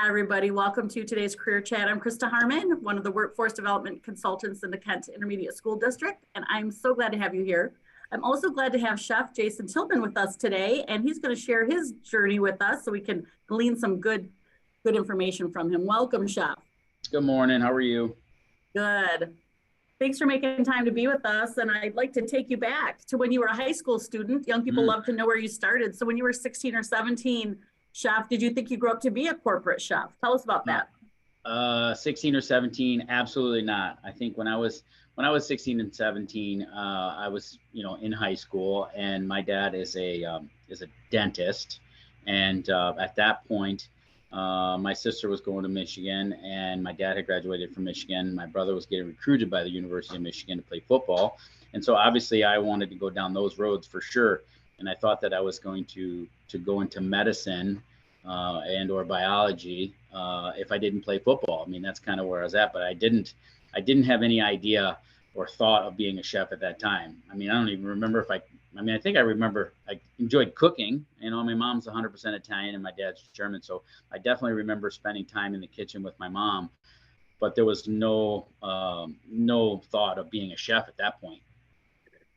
Hi, everybody. Welcome to today's Career Chat. I'm Krista Harmon, one of the workforce development consultants in the Kent Intermediate School District, and I'm so glad to have you here. I'm also glad to have Chef Jason Tilmann with us today, and he's going to share his journey with us so we can glean some good information from him. Welcome, Chef. Good morning. How are you? Good. Thanks for making time to be with us. And I'd like to take you back to when you were a high school student. Young people love to know where you started. So when you were 16 or 17, Chef, did you think you grew up to be a corporate chef? Tell us about that. 16 or 17, absolutely not. I think when I was 16 and 17, I was, in high school, and my dad is a dentist. And at that point, my sister was going to Michigan, and my dad had graduated from Michigan. My brother was getting recruited by the University of Michigan to play football. And so obviously I wanted to go down those roads for sure. And I thought that I was going to go into medicine and or biology if I didn't play football. I mean, that's kind of where I was at, but I didn't have any idea or thought of being a chef at that time. I mean, I don't even remember I think I remember I enjoyed cooking. My mom's 100% Italian and my dad's German. So I definitely remember spending time in the kitchen with my mom, but there was no thought of being a chef at that point.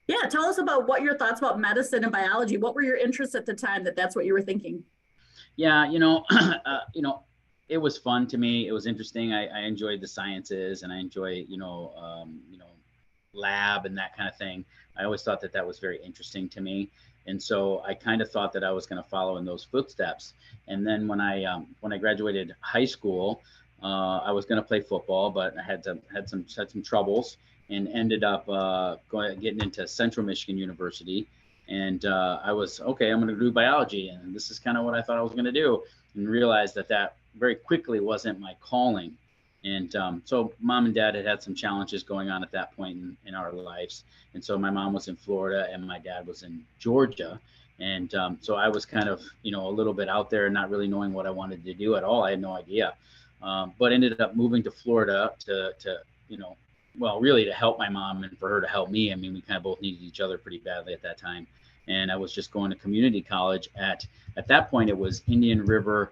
Yeah, tell us about what your thoughts about medicine and biology. What were your interests at the time that's what you were thinking? Yeah, it was fun to me. It was interesting. I enjoyed the sciences, and I enjoy, lab and that kind of thing. I always thought that was very interesting to me. And so I kind of thought that I was going to follow in those footsteps. And then when I graduated high school, I was going to play football, but I had some troubles, and ended up getting into Central Michigan University. And I was, okay, I'm going to do biology. And this is kind of what I thought I was going to do, and realized that very quickly wasn't my calling. And so mom and dad had some challenges going on at that point in our lives. And so my mom was in Florida and my dad was in Georgia. And so I was kind of, a little bit out there, not really knowing what I wanted to do at all. I had no idea, but ended up moving to Florida to really to help my mom and for her to help me. I mean, we kind of both needed each other pretty badly at that time. And I was just going to community college at that point. It was Indian River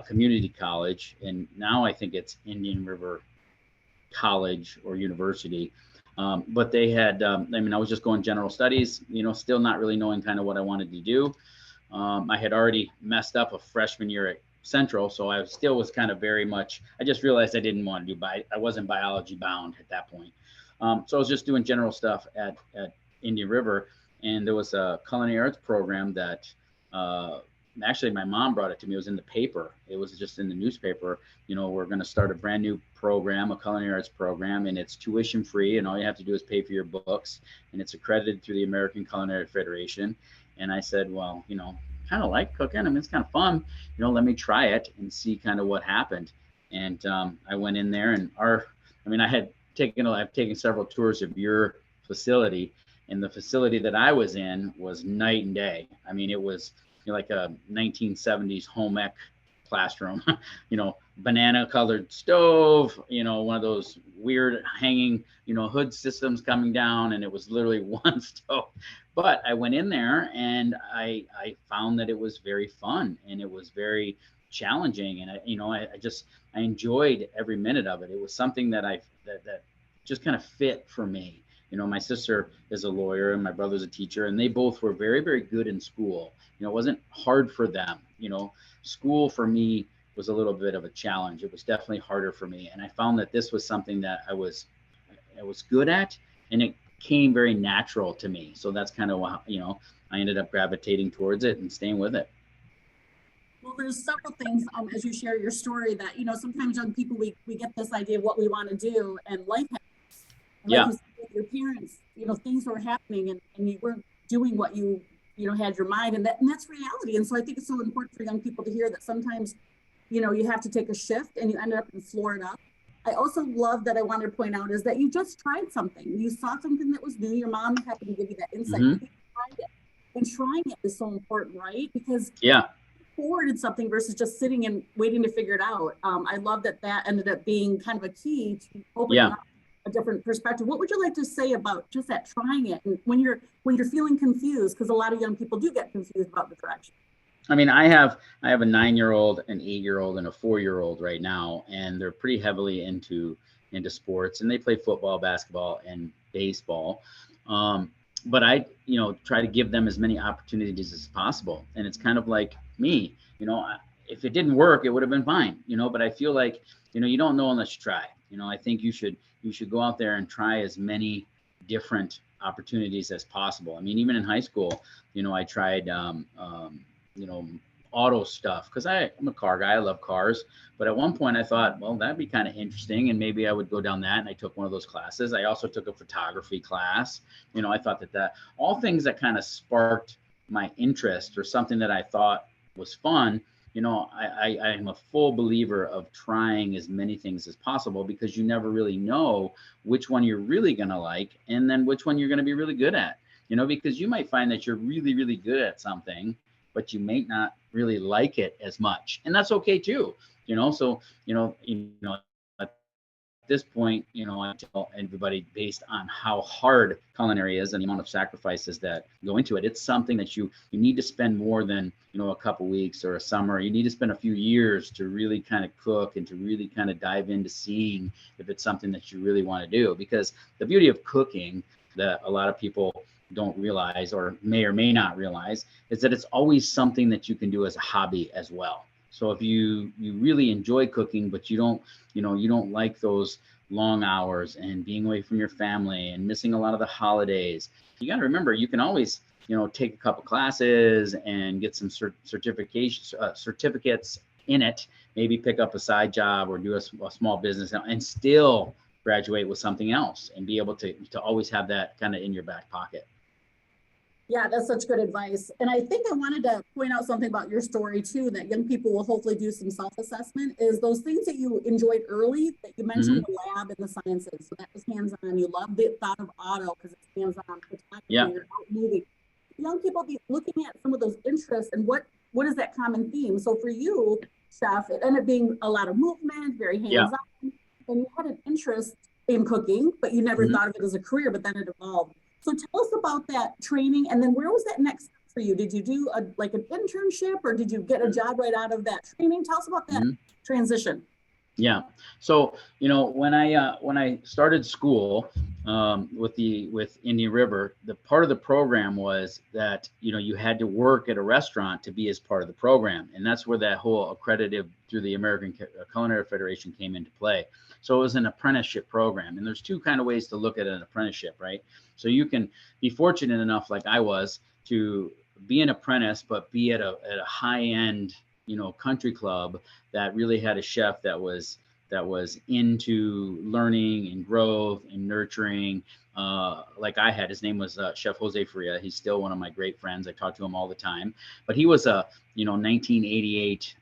Community College, and now I think it's Indian River College or University. But they had, I was just going general studies, still not really knowing kind of what I wanted to do. I had already messed up a freshman year at Central, so I still was kind of very much, I just realized I didn't want to do I wasn't biology bound at that point. So I was just doing general stuff at Indian River, and there was a culinary arts program that actually my mom brought it to me. It was in the paper. It was just in the newspaper. We're going to start a brand new program, a culinary arts program, and it's tuition free, and all you have to do is pay for your books, and it's accredited through the American Culinary Federation. And I said, well, kind of like cooking. I mean, it's kind of fun. Let me try it and see kind of what happened. And I went in there, and I've taken several tours of your facility, and the facility that I was in was night and day. I mean, it was like a 1970s home ec classroom, banana colored stove, one of those weird hanging, hood systems coming down, and it was literally one stove. But I went in there, and I found that it was very fun, and it was very challenging, and I enjoyed every minute of it. It was something that just kind of fit for me. My sister is a lawyer and my brother's a teacher, and they both were very, very good in school. It wasn't hard for them. School for me was a little bit of a challenge. It was definitely harder for me. And I found that this was something that I was good at, and it came very natural to me. So that's kind of why, I ended up gravitating towards it and staying with it. Well, there's several things as you share your story that, sometimes young people, we get this idea of what we want to do, and life happens. And yeah. Like your parents, things were happening, and you weren't doing what you had your mind, and that's reality. And so I think it's so important for young people to hear that sometimes, you have to take a shift, and you ended up in Florida. I also love that I wanted to point out is that you just tried something. You saw something that was new. Your mom happened to give you that insight. Mm-hmm. You tried it. And trying it is so important, right? Because forwarded something versus just sitting and waiting to figure it out. I love that ended up being kind of a key to opening up a different perspective. What would you like to say about just that trying it, and when you're feeling confused, because a lot of young people do get confused about the direction? I mean, I have a 9-year-old, an 8-year-old, and a 4-year-old right now, and they're pretty heavily into sports, and they play football, basketball, and baseball. Um, but I, try to give them as many opportunities as possible, and it's kind of like me, if it didn't work, it would have been fine, But I feel like, you don't know unless you try. I think you should go out there and try as many different opportunities as possible. I mean, even in high school, I tried you know, auto stuff because I'm a car guy. I love cars. But at one point I thought, well, that'd be kind of interesting. And maybe I would go down that. And I took one of those classes. I also took a photography class. I thought that all things that kind of sparked my interest or something that I thought was fun. I am a full believer of trying as many things as possible because you never really know which one you're really going to like and then which one you're going to be really good at. Because you might find that you're really, really good at something, but you may not really like it as much, and that's okay too. So at this point, I tell everybody based on how hard culinary is and the amount of sacrifices that go into it. It's something that you need to spend more than a couple weeks or a summer. You need to spend a few years to really kind of cook and to really kind of dive into seeing if it's something that you really want to do. Because the beauty of cooking that a lot of people don't realize or may not realize is that it's always something that you can do as a hobby as well. So if you really enjoy cooking, but you don't like those long hours and being away from your family and missing a lot of the holidays, you got to remember you can always take a couple classes and get some certificates in it, maybe pick up a side job or do a small business and still graduate with something else and be able to always have that kind of in your back pocket. Yeah, that's such good advice. And I think I wanted to point out something about your story too, that young people will hopefully do some self-assessment, is those things that you enjoyed early that you mentioned, Mm-hmm. the lab and the sciences. So that was hands-on. You love the thought of auto because it's hands-on, Yeah. photography, you're out moving. Young people be looking at some of those interests and what is that common theme? So for you, Chef, it ended up being a lot of movement, very Yeah. hands-on, and you had an interest in cooking, but you never Mm-hmm. thought of it as a career, but then it evolved. So tell us about that training, and then where was that next step for you? Did you do like an internship, or did you get a job right out of that training? Tell us about that Mm-hmm. transition. Yeah. So when I started school with Indian River, the part of the program was that you had to work at a restaurant to be as part of the program, and that's where that whole accredited through the American Culinary Federation came into play. So it was an apprenticeship program, and there's two kind of ways to look at an apprenticeship, right? So you can be fortunate enough, like I was, to be an apprentice, but be at a high end country club that really had a chef that was into learning and growth and nurturing, like I had. His name was Chef Jose Faria. He's still one of my great friends. I talk to him all the time. But he was a 1988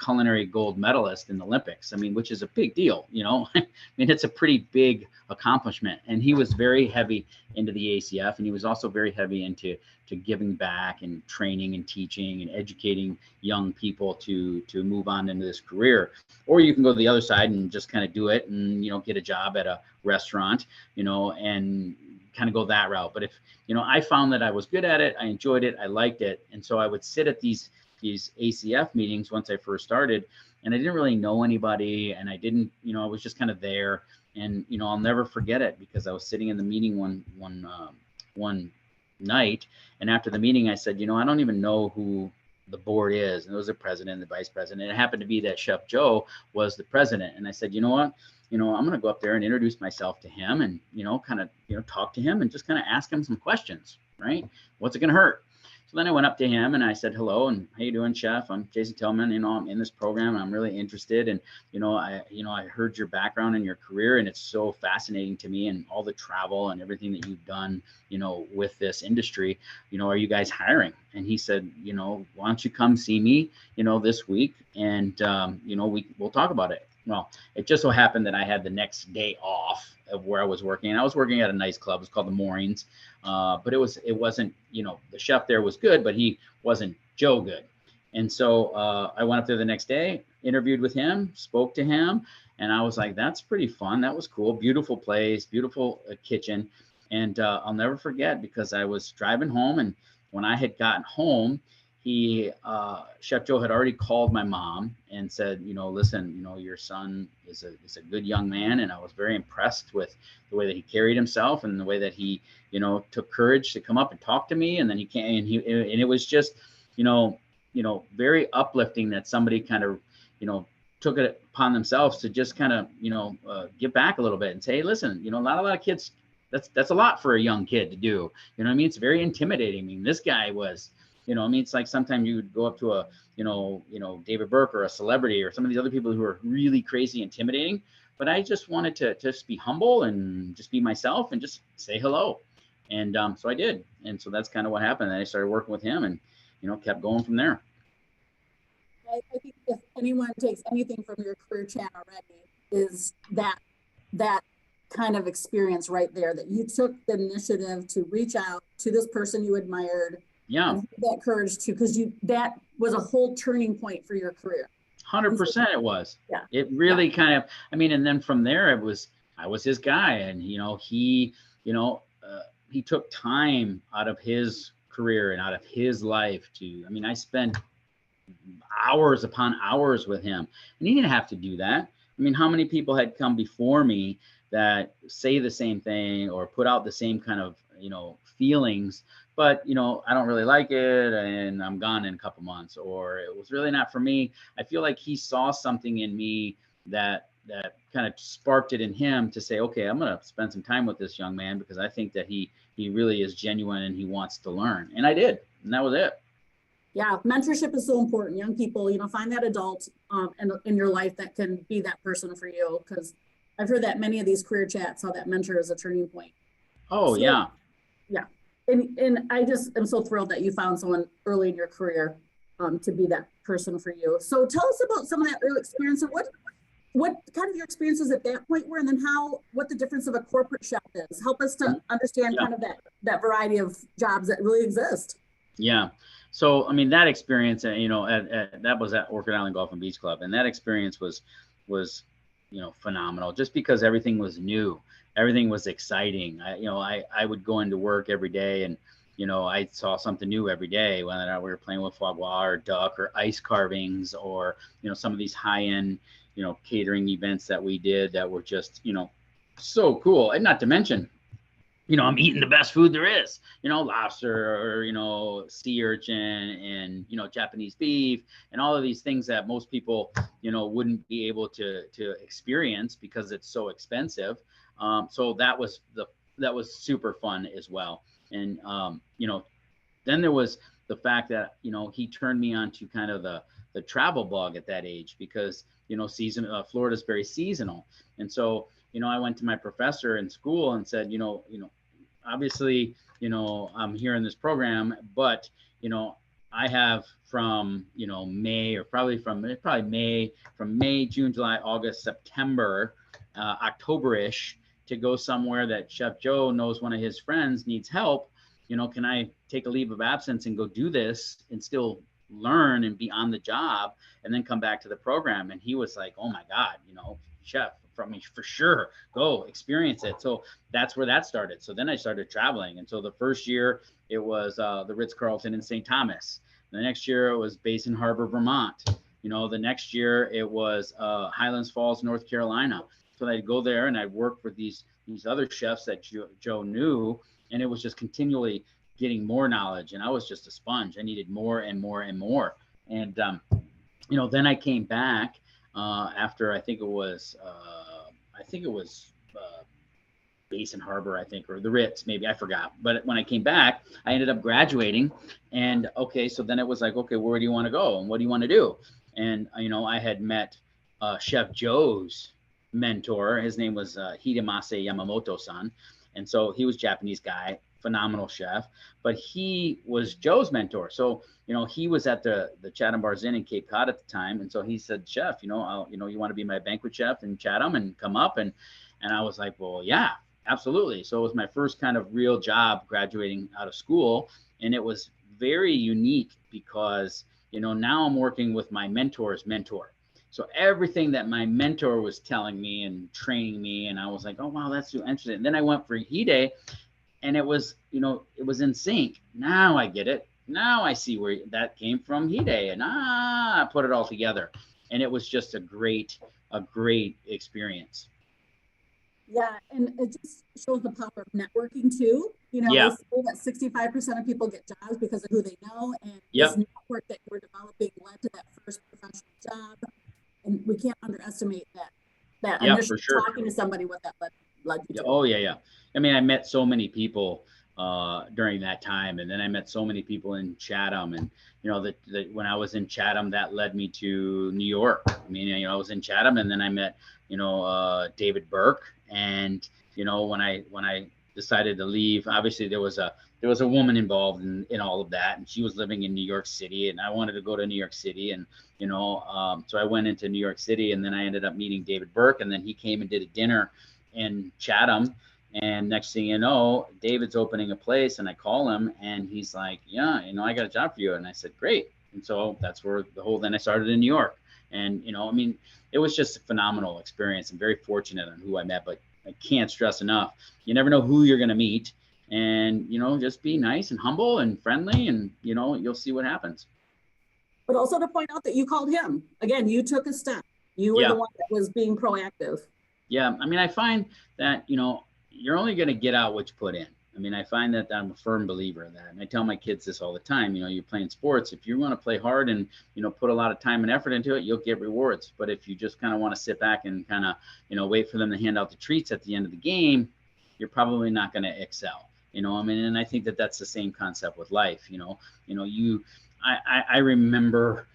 culinary gold medalist in the Olympics. I mean, which is a big deal. I mean, it's a pretty big accomplishment. And he was very heavy into the ACF, and he was also very heavy into giving back and training and teaching and educating young people to move on into this career. Or you can go to the other side and just kind of do it and get a job at a restaurant, and kind of go that route. But if I found that I was good at it, I enjoyed it, I liked it, and so I would sit at these ACF meetings once I first started, and I didn't really know anybody, and I didn't, I was just kind of there, and I'll never forget it because I was sitting in the meeting one night, and after the meeting I said, I don't even know who the board is. And it was the president and the vice president. It happened to be that Chef Joe was the president. And I said, you know what, I'm going to go up there and introduce myself to him and, kind of, talk to him and just kind of ask him some questions, right? What's it going to hurt? So then I went up to him and I said, hello, and how you doing, Chef? I'm Jason Tilmann. I'm in this program and I'm really interested. And, I heard your background and your career, and it's so fascinating to me, and all the travel and everything that you've done, with this industry. Are you guys hiring? And he said, why don't you come see me, this week, and, we'll talk about it. Well, it just so happened that I had the next day off of where I was working. And I was working at a nice club. It was called the Moorings. But it wasn't, the chef there was good, but he wasn't Joe good. And so I went up there the next day, interviewed with him, spoke to him, and I was like, that's pretty fun. That was cool. Beautiful place, beautiful kitchen. And I'll never forget, because I was driving home, and when I had gotten home, Chef Joe had already called my mom and said, listen, your son is a good young man. And I was very impressed with the way that he carried himself and the way that he, took courage to come up and talk to me. And then and it was just, very uplifting that somebody kind of, took it upon themselves to just kind of, give back a little bit and say, hey, listen, not a lot of kids, that's a lot for a young kid to do. You know what I mean? It's very intimidating. I mean, this guy was, it's like sometimes you would go up to a, David Burke or a celebrity or some of these other people who are really crazy intimidating. But I just wanted to just be humble and just be myself and just say hello. And so I did. And so that's kind of what happened. And I started working with him and, kept going from there. I think if anyone takes anything from your career chat already is that kind of experience right there, that you took the initiative to reach out to this person you admired. Yeah. And that courage too, because that was a whole turning point for your career. 100% it was. Yeah. It really kind of, and then from there I was his guy, and, he took time out of his career and out of his life to, I spent hours upon hours with him, and he didn't have to do that. How many people had come before me that say the same thing or put out the same kind of, feelings, but, I don't really like it and I'm gone in a couple months, or it was really not for me. I feel like he saw something in me that kind of sparked it in him to say, okay, I'm going to spend some time with this young man because I think that he really is genuine and he wants to learn. And I did. And that was it. Yeah. Mentorship is so important. Young people, find that adult in your life that can be that person for you. Because I've heard that many of these career chats, how that mentor is a turning point. Oh, so, yeah. Yeah. And I just am so thrilled that you found someone early in your career to be that person for you. So tell us about some of that early experience and what kind of your experiences at that point were, and then what the difference of a corporate chef is. Help us to understand kind of that variety of jobs that really exist. Yeah. So, that experience, that was at Orchid Island Golf and Beach Club. And that experience was, phenomenal, just because everything was new. Everything was exciting. I would go into work every day and, I saw something new every day, whether we were playing with foie gras or duck or ice carvings or, some of these high-end, catering events that we did that were just, so cool. And not to mention, I'm eating the best food there is, lobster or, sea urchin and, Japanese beef and all of these things that most people, wouldn't be able to experience because it's so expensive. So that was super fun as well. And, then there was the fact that, he turned me on to kind of the travel blog at that age because, Florida's very seasonal. And so, I went to my professor in school and said, obviously, I'm here in this program, but, I have from, May or probably May, June, July, August, September, October-ish to go somewhere that Chef Joe knows one of his friends needs help. Can I take a leave of absence and go do this and still learn and be on the job and then come back to the program? And he was like, oh my God, chef, from me for sure, go experience it. So that's where that started. So then I started traveling. And so the first year it was the Ritz-Carlton in St. Thomas. The next year it was Basin Harbor, Vermont. The next year it was Highlands Falls, North Carolina. So I'd go there and I'd work with these other chefs that Joe knew. And it was just continually getting more knowledge. And I was just a sponge. I needed more and more and more. And, then I came back after I think it was Basin Harbor, or the Ritz, maybe, I forgot. But when I came back, I ended up graduating. And okay, so then it was like, okay, where do you want to go? And what do you want to do? And, I had met Chef Joe's mentor. His name was Hidemase Yamamoto-san. And so he was a Japanese guy, phenomenal chef, but he was Joe's mentor. So, he was at the Chatham Bars Inn in Cape Cod at the time. And so he said, Chef, you want to be my banquet chef in Chatham and come up? And I was like, well, yeah, absolutely. So it was my first kind of real job graduating out of school. And it was very unique because, now I'm working with my mentor's mentor. So everything that my mentor was telling me and training me, and I was like, oh, wow, that's so interesting. And then I went for Hide, and it was, it was in sync. Now I get it. now I see where that came from, Hide, and I put it all together. And it was just a great experience. Yeah, and it just shows the power of networking too. You know, they Yeah. say that 65% of people get jobs because of who they know, and this Yep. network that you're developing led to that first professional job. And we can't underestimate that Yep, initial for sure. talking to somebody what that led you Yeah. to. Oh, yeah, yeah. I mean, I met so many people during that time, and then I met so many people in Chatham, and that when I was in Chatham, that led me to New York. I mean, I was in Chatham, and then I met David Burke, and when I decided to leave, obviously there was a woman involved in all of that, and she was living in New York City, and I wanted to go to New York City, and so I went into New York City, and then I ended up meeting David Burke, and then he came and did a dinner in Chatham. And next thing you know, David's opening a place, and I call him, and he's like, "Yeah, I got a job for you." And I said, "Great." And so that's where then I started in New York. And I mean, it was just a phenomenal experience. I'm very fortunate on who I met, but I can't stress enough. You never know who you're going to meet, and just be nice and humble and friendly, and you'll see what happens. But also to point out that you called him. Again, you took a step. You were the Yeah. one that was being proactive. Yeah, I mean, I find that you're only going to get out what you put in. I mean, I find that I'm a firm believer in that, and I tell my kids this all the time. You're playing sports. If you want to play hard and put a lot of time and effort into it, you'll get rewards. But if you just kind of want to sit back and kind of wait for them to hand out the treats at the end of the game, you're probably not going to excel. I mean, and I think that that's the same concept with life. I remember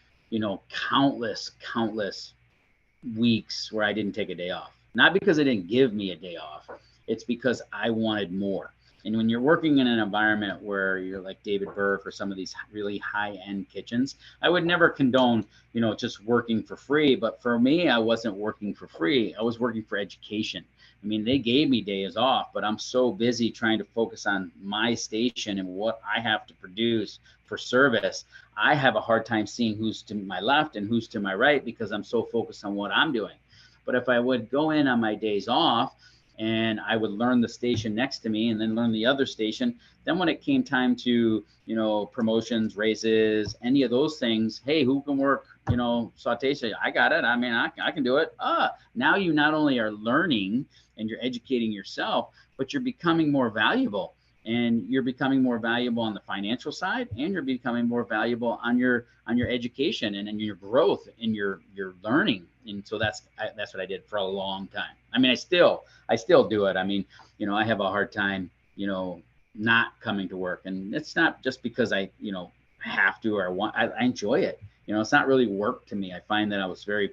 countless weeks where I didn't take a day off. Not because they didn't give me a day off, it's because I wanted more. And when you're working in an environment where you're like David Burke or some of these really high end kitchens, I would never condone, just working for free. But for me, I wasn't working for free. I was working for education. I mean, they gave me days off, but I'm so busy trying to focus on my station and what I have to produce for service. I have a hard time seeing who's to my left and who's to my right because I'm so focused on what I'm doing. But if I would go in on my days off and I would learn the station next to me and then learn the other station, then when it came time to, promotions, raises, any of those things, hey, who can work, saute? I got it. I mean, I can do it. Now you not only are learning and you're educating yourself, but you're becoming more valuable, and you're becoming more valuable on the financial side, and you're becoming more valuable on your education and your growth and your learning. And so that's what I did for a long time. I mean, I still do it. I mean, I have a hard time not coming to work, and it's not just because I have to or I want. I enjoy it. It's not really work to me. I find that I was very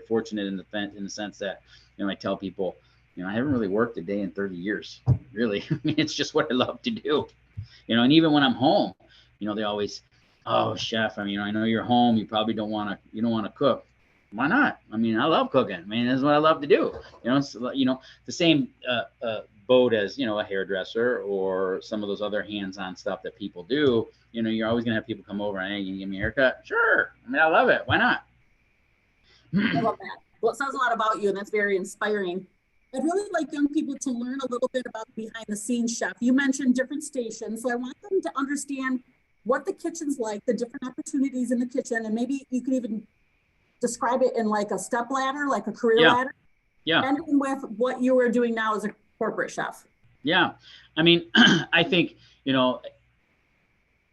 fortunate in the sense that I tell people, I haven't really worked a day in 30 years. Really, I mean, it's just what I love to do. And even when I'm home, they always, "Oh, chef, I mean, I know you're home. You don't want to cook." Why not? I mean, I love cooking. I mean, that's what I love to do. It's the same boat as a hairdresser or some of those other hands-on stuff that people do. You're always gonna have people come over and, "Hey, can you give me a haircut?" Sure. I mean, I love it. Why not? I love that. Well, it says a lot about you, and that's very inspiring. I'd really like young people to learn a little bit about behind the scenes chef. You mentioned different stations, so I want them to understand what the kitchen's like, the different opportunities in the kitchen, and maybe you could even describe it in like a step ladder, like a career Yeah. ladder, Yeah. ending with what you are doing now as a corporate chef. Yeah. I mean, I think,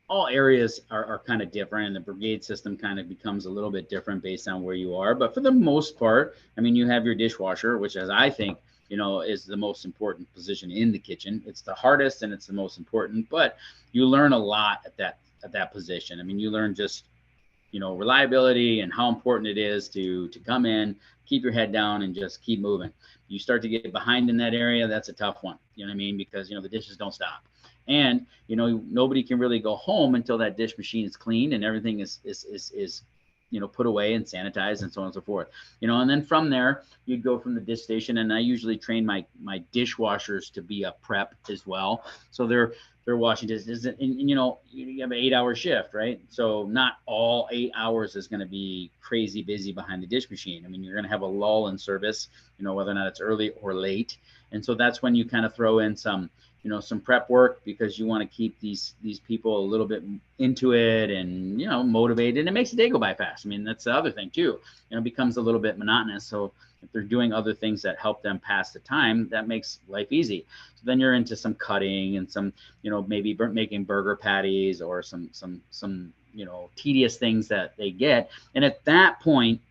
all areas are kind of different, and the brigade system kind of becomes a little bit different based on where you are. But for the most part, I mean, you have your dishwasher, which, as I think, is the most important position in the kitchen. It's the hardest and it's the most important, but you learn a lot at that position. I mean, you learn just reliability and how important it is to come in, keep your head down, and just keep moving. You start to get behind in that area, that's a tough one. You know what I mean? Because the dishes don't stop, and nobody can really go home until that dish machine is cleaned and everything is put away and sanitized and so on and so forth. And then from there you'd go from the dish station, and I usually train my dishwashers to be a prep as well. So they're they're washing dishes, and you know, you have an 8-hour shift, right? So not all 8 hours is going to be crazy busy behind the dish machine. I mean, you're going to have a lull in service, you know, whether or not it's early or late. And so that's when you kind of throw in some, you know, some prep work, because you want to keep these people a little bit into it and, you know, motivated. And it makes the day go by fast. I mean, that's the other thing too. You know, it becomes a little bit monotonous. So if they're doing other things that help them pass the time, that makes life easy. So then you're into some cutting and some, you know, maybe making burger patties or some you know, tedious things that they get. And at that point,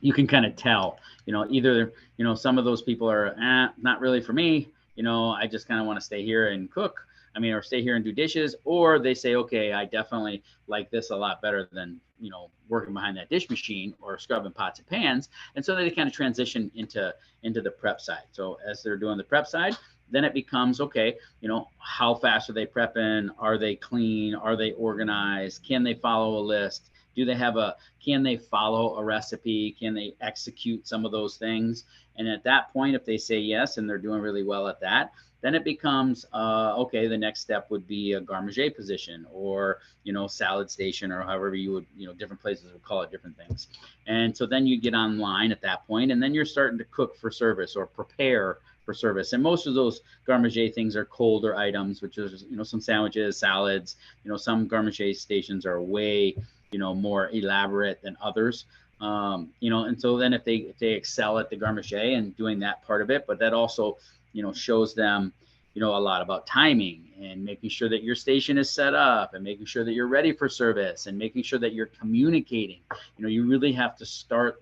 you can kind of tell, you know, either, you know, some of those people are not really for me, you know, I just kind of want to stay here and cook, I mean, or stay here and do dishes, or they say, okay, I definitely like this a lot better than, you know, working behind that dish machine or scrubbing pots and pans. And so they kind of transition into the prep side. So as they're doing the prep side, then it becomes, okay, you know, how fast are they prepping? Are they clean? Are they organized? Can they follow a list? Do they have a, can they follow a recipe? Can they execute some of those things? And at that point, if they say yes, and they're doing really well at that, then it becomes, okay, the next step would be a garde manger position, or, you know, salad station, or however you would, you know, different places would call it different things. And so then you get online at that point, and then you're starting to cook for service or prepare for service. And most of those garde manger things are colder items, which is, you know, some sandwiches, salads. You know, some garde manger stations are way, you know, more elaborate than others. You know, and so then if they excel at the garde manger and doing that part of it, but that also, you know, shows them, you know, a lot about timing and making sure that your station is set up and making sure that you're ready for service and making sure that you're communicating. You know, you really have to start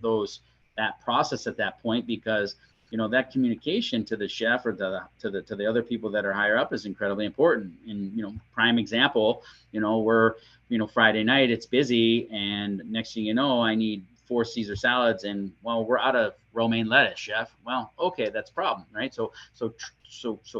that process at that point, because, you know, that communication to the chef or to the other people that are higher up is incredibly important. And, you know, prime example, you know, we're, you know, Friday night, it's busy, and next thing you know, I need 4 Caesar salads, and, well, we're out of romaine lettuce, chef. Well, okay, that's a problem, right? So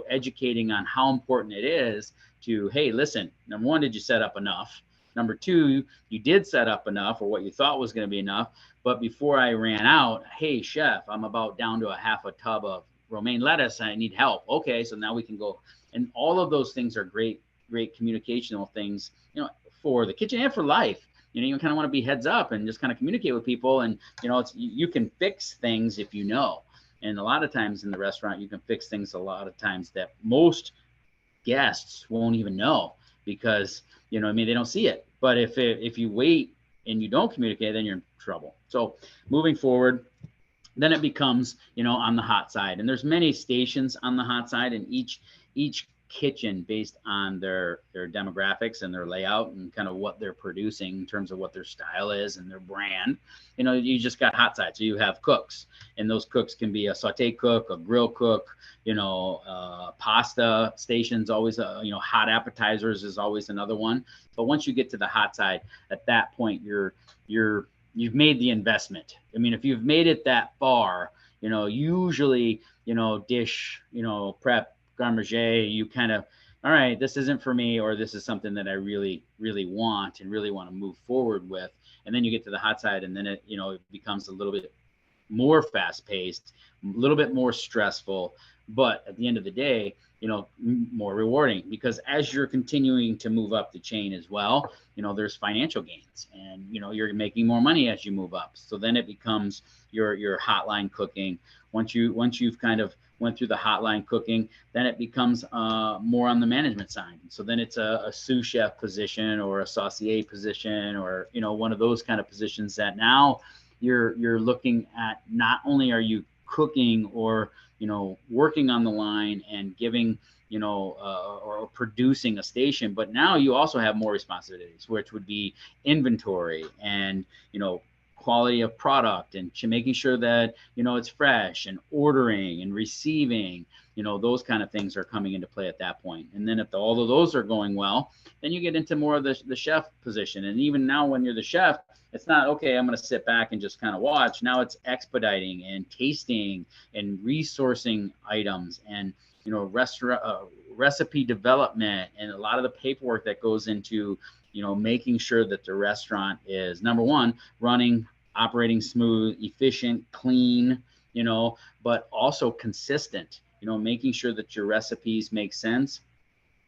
educating on how important it is to, hey, listen, number one, did you set up enough? Number two, you did set up enough, or what you thought was going to be enough. But before I ran out, hey, chef, I'm about down to a half a tub of romaine lettuce. I need help. Okay, so now we can go. And all of those things are great communicational things, you know, for the kitchen and for life. You know, you kind of want to be heads up and just kind of communicate with people. And, you know, you can fix things if you know. And a lot of times in the restaurant, you can fix things a lot of times that most guests won't even know, because, you know, I mean, they don't see it. But if you wait and you don't communicate, then you're in trouble. So moving forward, then it becomes, you know, on the hot side. And there's many stations on the hot side, and each kitchen, based on their demographics and their layout and kind of what they're producing in terms of what their style is and their brand, you know, you just got hot side. So you have cooks, and those cooks can be a saute cook, a grill cook, you know, pasta stations, always, you know, hot appetizers is always another one. But once you get to the hot side, at that point, you've made the investment. I mean, if you've made it that far, you know, usually, you know, dish, you know, prep, garde manger, you kind of, all right, this isn't for me, or this is something that I really, really want and really want to move forward with. And then you get to the hot side, and then it, you know, it becomes a little bit more fast paced, a little bit more stressful, but at the end of the day, you know, more rewarding, because as you're continuing to move up the chain as well, you know, there's financial gains, and, you know, you're making more money as you move up. So then it becomes your hotline cooking. Once you've kind of went through the hotline cooking, then it becomes more on the management side. So then it's a sous chef position or a saucier position, or, you know, one of those kind of positions that now you're looking at, not only are you cooking or, you know, working on the line and giving, you know, or producing a station, but now you also have more responsibilities, which would be inventory and, you know, quality of product, and making sure that, you know, it's fresh, and ordering and receiving, you know, those kind of things are coming into play at that point. And then if all of those are going well, then you get into more of the chef position. And even now, when you're the chef, it's not, okay, I'm going to sit back and just kind of watch. Now it's expediting and tasting and resourcing items, and, you know, recipe development, and a lot of the paperwork that goes into, you know, making sure that the restaurant is, number one, running, operating smooth, efficient, clean, you know, but also consistent, you know, making sure that your recipes make sense,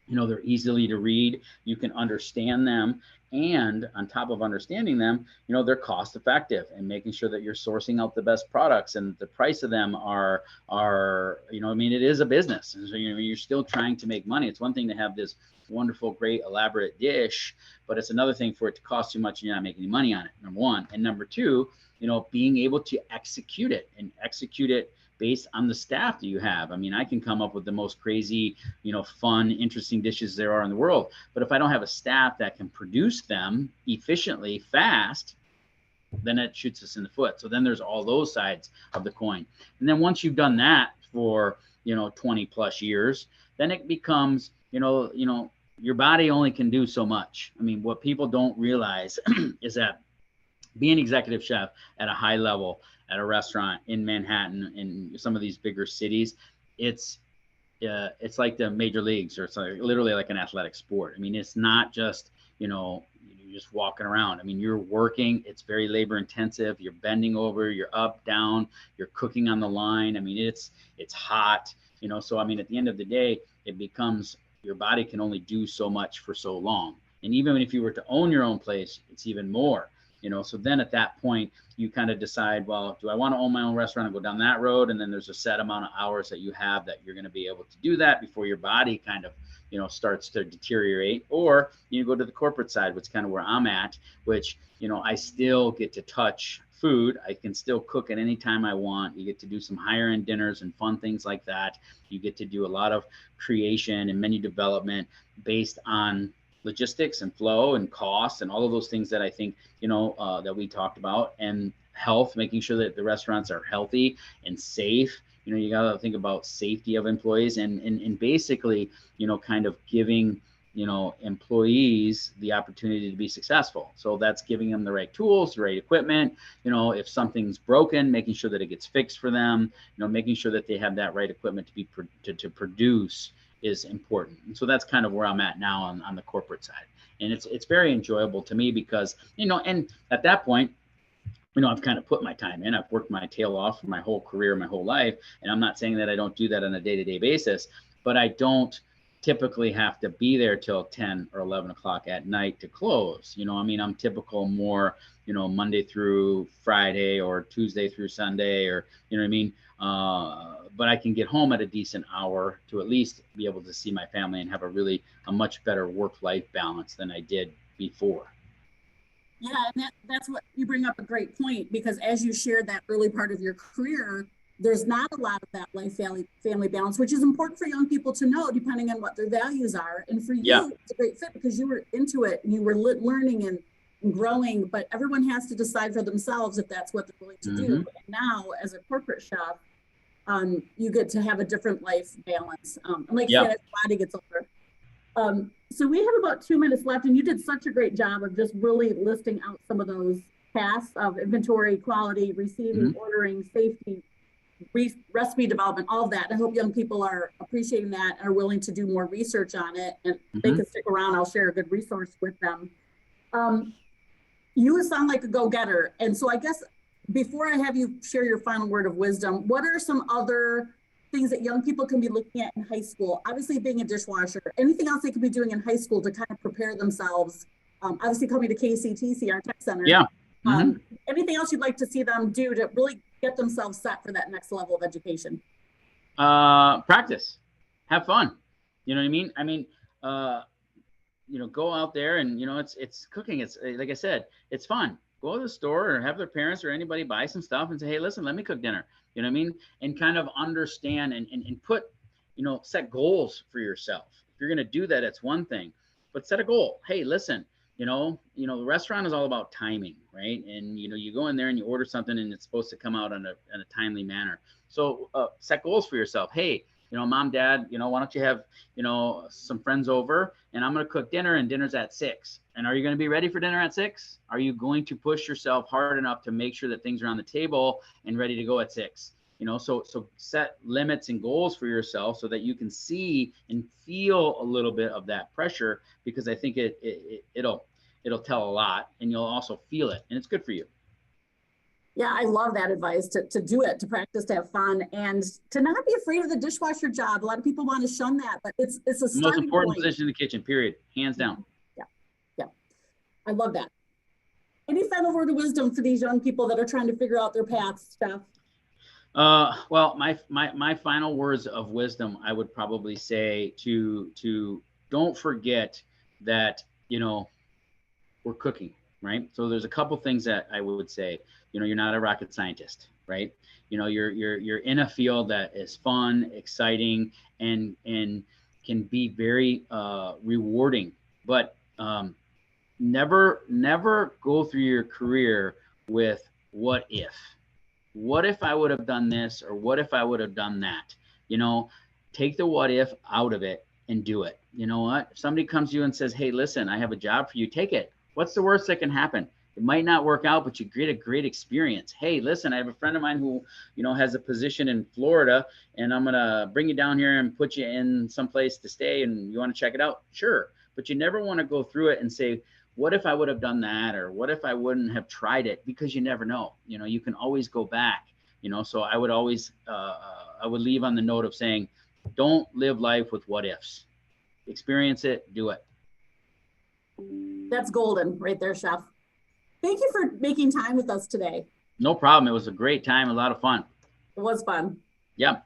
They're easily to read. You can understand them. And on top of understanding them, they're cost effective, and making sure that you're sourcing out the best products, and the price of them are, it is a business. And so, you're still trying to make money. It's one thing to have this wonderful, great, elaborate dish, but it's another thing for it to cost too much and you're not making any money on it, number one. And number two, being able to execute it based on the staff that you have. I mean, I can come up with the most crazy, fun, interesting dishes there are in the world. But if I don't have a staff that can produce them efficiently, fast, then it shoots us in the foot. So then there's all those sides of the coin. And then once you've done that for, 20 plus years, then it becomes, your body only can do so much. I mean, what people don't realize is that being executive chef at a high level at a restaurant in Manhattan, in some of these bigger cities, it's like the major leagues, or it's literally like an athletic sport. I mean, it's not just, you're just walking around. I mean, you're working, it's very labor intensive. You're bending over, you're up, down, you're cooking on the line. I mean, it's hot, so I mean, at the end of the day, it becomes, your body can only do so much for so long. And even if you were to own your own place, it's even more. So then at that point, you kind of decide, well, do I want to own my own restaurant and go down that road? And then there's a set amount of hours that you have that you're going to be able to do that before your body kind of, starts to deteriorate. Or you go to the corporate side, which is kind of where I'm at, which, I still get to touch food. I can still cook at any time I want. You get to do some higher end dinners and fun things like that. You get to do a lot of creation and menu development based on logistics and flow and cost and all of those things that I think, that we talked about, and health, making sure that the restaurants are healthy and safe. You got to think about safety of employees, and basically, kind of giving, employees the opportunity to be successful. So that's giving them the right tools, the right equipment. If something's broken, making sure that it gets fixed for them, making sure that they have that right equipment to produce is important. And so that's kind of where I'm at now on the corporate side. And it's very enjoyable to me because, and at that point, I've kind of put my time in. I've worked my tail off for my whole career, my whole life. And I'm not saying that I don't do that on a day-to-day basis, but I don't typically have to be there till 10 or 11 o'clock at night to close. I'm typical more, Monday through Friday or Tuesday through Sunday, or, but I can get home at a decent hour to at least be able to see my family and have a much better work-life balance than I did before. Yeah, and that's what you bring up, a great point, because as you shared that early part of your career, there's not a lot of that life family balance, which is important for young people to know, depending on what their values are. And for you, it's a great fit because you were into it and you were learning and growing, but everyone has to decide for themselves if that's what they're willing to do. And now, as a corporate chef, you get to have a different life balance. And like you said, as your body gets older. So we have about 2 minutes left, and you did such a great job of just really listing out some of those tasks of inventory, quality, receiving, ordering, safety, recipe development, all of that. I hope young people are appreciating that and are willing to do more research on it, and they can stick around. I'll share a good resource with them. You sound like a go-getter. And so I guess before I have you share your final word of wisdom, what are some other things that young people can be looking at in high school? Obviously being a dishwasher, anything else they could be doing in high school to kind of prepare themselves? Obviously coming to KCTC, our tech center. Anything else you'd like to see them do to really get themselves set for that next level of education? Practice, have fun. You know what I mean? I mean, go out there and, it's cooking. It's like I said, it's fun. Go to the store or have their parents or anybody buy some stuff and say, hey, listen, let me cook dinner. You know what I mean? And kind of understand and put, set goals for yourself. If you're going to do that, it's one thing, but set a goal. Hey, listen, the restaurant is all about timing, right? And, you go in there and you order something and it's supposed to come out in a timely manner. So set goals for yourself. Hey, mom, dad, why don't you have, some friends over and I'm going to cook dinner, and dinner's at 6. And are you going to be ready for dinner at 6? Are you going to push yourself hard enough to make sure that things are on the table and ready to go at 6? So set limits and goals for yourself so that you can see and feel a little bit of that pressure, because I think it'll tell a lot, and you'll also feel it, and it's good for you. Yeah, I love that advice to do it, to practice, to have fun, and to not be afraid of the dishwasher job. A lot of people want to shun that, but it's a The most starting important point. position in the kitchen, period, hands down. Yeah, yeah, I love that. Any final word of wisdom for these young people that are trying to figure out their paths, Steph? Well, my final words of wisdom, I would probably say to don't forget that, you know, we're cooking, right? So there's a couple things that I would say. You know, you're not a rocket scientist, right? You know, you're in a field that is fun, exciting, and can be very rewarding. But never go through your career with what if. What if I would have done this, or what if I would have done that? You know, take the what if out of it and do it. You know what? If somebody comes to you and says, hey, listen, I have a job for you, take it. What's the worst that can happen? It might not work out, but you get a great experience. Hey, listen, I have a friend of mine who, you know, has a position in Florida, and I'm going to bring you down here and put you in some place to stay, and you want to check it out? Sure. But you never want to go through it and say, what if I would have done that? Or what if I wouldn't have tried it? Because you never know. You know, you can always go back, you know. So I would always, I would leave on the note of saying, don't live life with what ifs. Experience it, do it. That's golden right there, Chef. Thank you for making time with us today. No problem. It was a great time, a lot of fun. It was fun. Yeah.